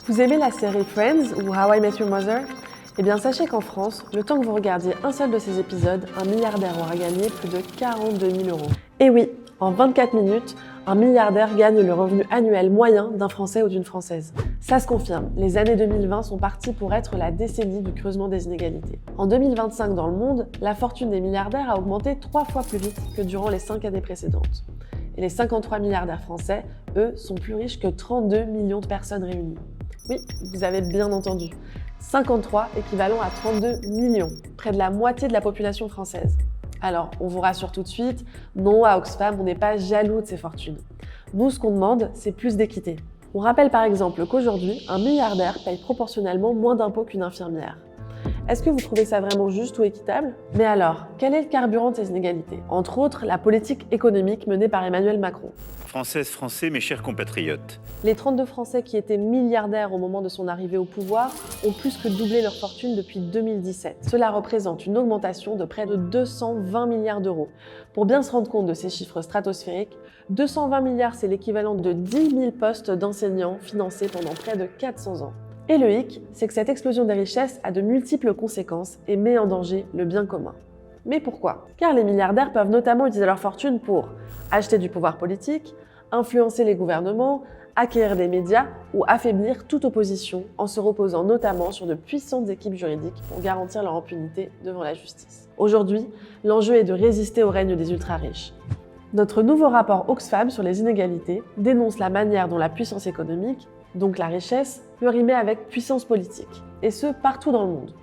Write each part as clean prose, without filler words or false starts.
Vous aimez la série Friends ou How I Met Your Mother? Eh bien, sachez qu'en France, le temps que vous regardiez un seul de ces épisodes, un milliardaire aura gagné plus de 42 000 euros. Et oui, en 24 minutes, un milliardaire gagne le revenu annuel moyen d'un Français ou d'une Française. Ça se confirme, les années 2020 sont parties pour être la décennie du creusement des inégalités. En 2025, dans le monde, la fortune des milliardaires a augmenté 3 fois plus vite que durant les 5 années précédentes. Et les 53 milliardaires français, eux, sont plus riches que 32 millions de personnes réunies. Oui, vous avez bien entendu. 53 équivalent à 32 millions, près de la moitié de la population française. Alors, on vous rassure tout de suite, non, à Oxfam, on n'est pas jaloux de ces fortunes. Nous, ce qu'on demande, c'est plus d'équité. On rappelle par exemple qu'aujourd'hui, un milliardaire paye proportionnellement moins d'impôts qu'une infirmière. Est-ce que vous trouvez ça vraiment juste ou équitable? Mais alors, quel est le carburant de ces inégalités? Entre autres, la politique économique menée par Emmanuel Macron. Françaises, Français, mes chers compatriotes. Les 32 Français qui étaient milliardaires au moment de son arrivée au pouvoir ont plus que doublé leur fortune depuis 2017. Cela représente une augmentation de près de 220 milliards d'euros. Pour bien se rendre compte de ces chiffres stratosphériques, 220 milliards, c'est l'équivalent de 10 000 postes d'enseignants financés pendant près de 400 ans. Et le hic, c'est que cette explosion des richesses a de multiples conséquences et met en danger le bien commun. Mais pourquoi? Car les milliardaires peuvent notamment utiliser leur fortune pour acheter du pouvoir politique, influencer les gouvernements, acquérir des médias ou affaiblir toute opposition en se reposant notamment sur de puissantes équipes juridiques pour garantir leur impunité devant la justice. Aujourd'hui, l'enjeu est de résister au règne des ultra-riches. Notre nouveau rapport Oxfam sur les inégalités dénonce la manière dont la puissance économique, donc la richesse, peut rimer avec puissance politique, et ce partout dans le monde.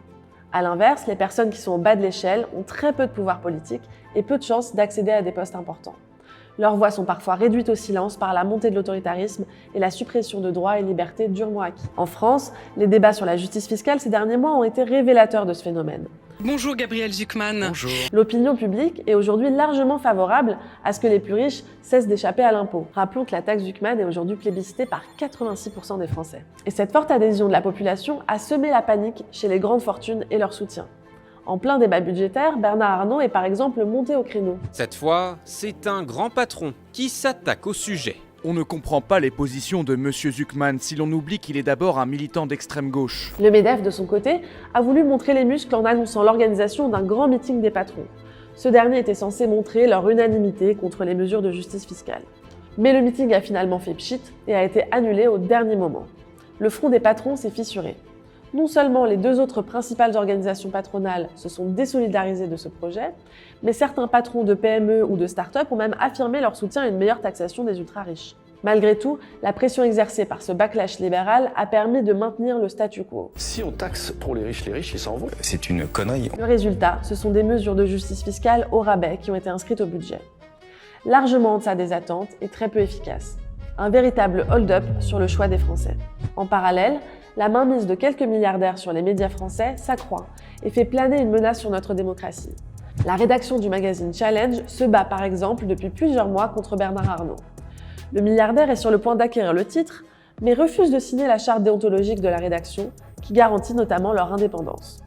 A l'inverse, les personnes qui sont au bas de l'échelle ont très peu de pouvoir politique et peu de chances d'accéder à des postes importants. Leurs voix sont parfois réduites au silence par la montée de l'autoritarisme et la suppression de droits et libertés durement acquis. En France, les débats sur la justice fiscale ces derniers mois ont été révélateurs de ce phénomène. Bonjour Gabriel Zucman. Bonjour. L'opinion publique est aujourd'hui largement favorable à ce que les plus riches cessent d'échapper à l'impôt. Rappelons que la taxe Zucman est aujourd'hui plébiscitée par 86% des Français. Et cette forte adhésion de la population a semé la panique chez les grandes fortunes et leurs soutiens. En plein débat budgétaire, Bernard Arnault est par exemple monté au créneau. Cette fois, c'est un grand patron qui s'attaque au sujet. On ne comprend pas les positions de M. Zucman si l'on oublie qu'il est d'abord un militant d'extrême gauche. Le MEDEF, de son côté, a voulu montrer les muscles en annonçant l'organisation d'un grand meeting des patrons. Ce dernier était censé montrer leur unanimité contre les mesures de justice fiscale. Mais le meeting a finalement fait pchit et a été annulé au dernier moment. Le front des patrons s'est fissuré. Non seulement les deux autres principales organisations patronales se sont désolidarisées de ce projet, mais certains patrons de PME ou de start-up ont même affirmé leur soutien à une meilleure taxation des ultra-riches. Malgré tout, la pression exercée par ce backlash libéral a permis de maintenir le statu quo. Si on taxe trop les riches, ils s'en vont. C'est une connerie. Le résultat, ce sont des mesures de justice fiscale au rabais qui ont été inscrites au budget. Largement en deçà des attentes et très peu efficaces. Un véritable hold-up sur le choix des Français. En parallèle, la mainmise de quelques milliardaires sur les médias français s'accroît et fait planer une menace sur notre démocratie. La rédaction du magazine Challenge se bat par exemple depuis plusieurs mois contre Bernard Arnault. Le milliardaire est sur le point d'acquérir le titre, mais refuse de signer la charte déontologique de la rédaction, qui garantit notamment leur indépendance.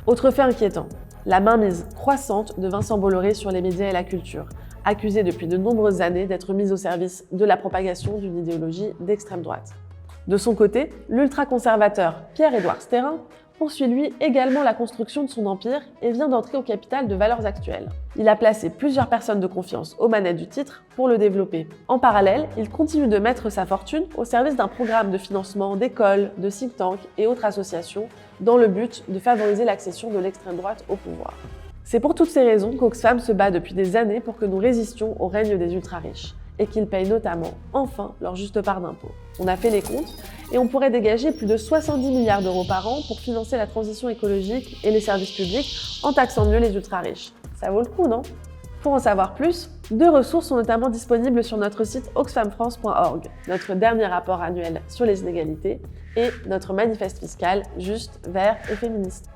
Autre fait inquiétant, la mainmise croissante de Vincent Bolloré sur les médias et la culture, accusé depuis de nombreuses années d'être mis au service de la propagation d'une idéologie d'extrême droite. De son côté, l'ultra-conservateur Pierre-Édouard Stérin poursuit lui également la construction de son empire et vient d'entrer au capital de Valeurs Actuelles. Il a placé plusieurs personnes de confiance aux manettes du titre pour le développer. En parallèle, il continue de mettre sa fortune au service d'un programme de financement d'écoles, de think tanks et autres associations dans le but de favoriser l'accession de l'extrême droite au pouvoir. C'est pour toutes ces raisons qu'Oxfam se bat depuis des années pour que nous résistions au règne des ultra-riches et qu'ils payent notamment, enfin, leur juste part d'impôts. On a fait les comptes et on pourrait dégager plus de 70 milliards d'euros par an pour financer la transition écologique et les services publics en taxant mieux les ultra-riches. Ça vaut le coup, non? Pour en savoir plus, 2 ressources sont notamment disponibles sur notre site oxfamfrance.org, notre dernier rapport annuel sur les inégalités et notre manifeste fiscal juste, vert et féministe.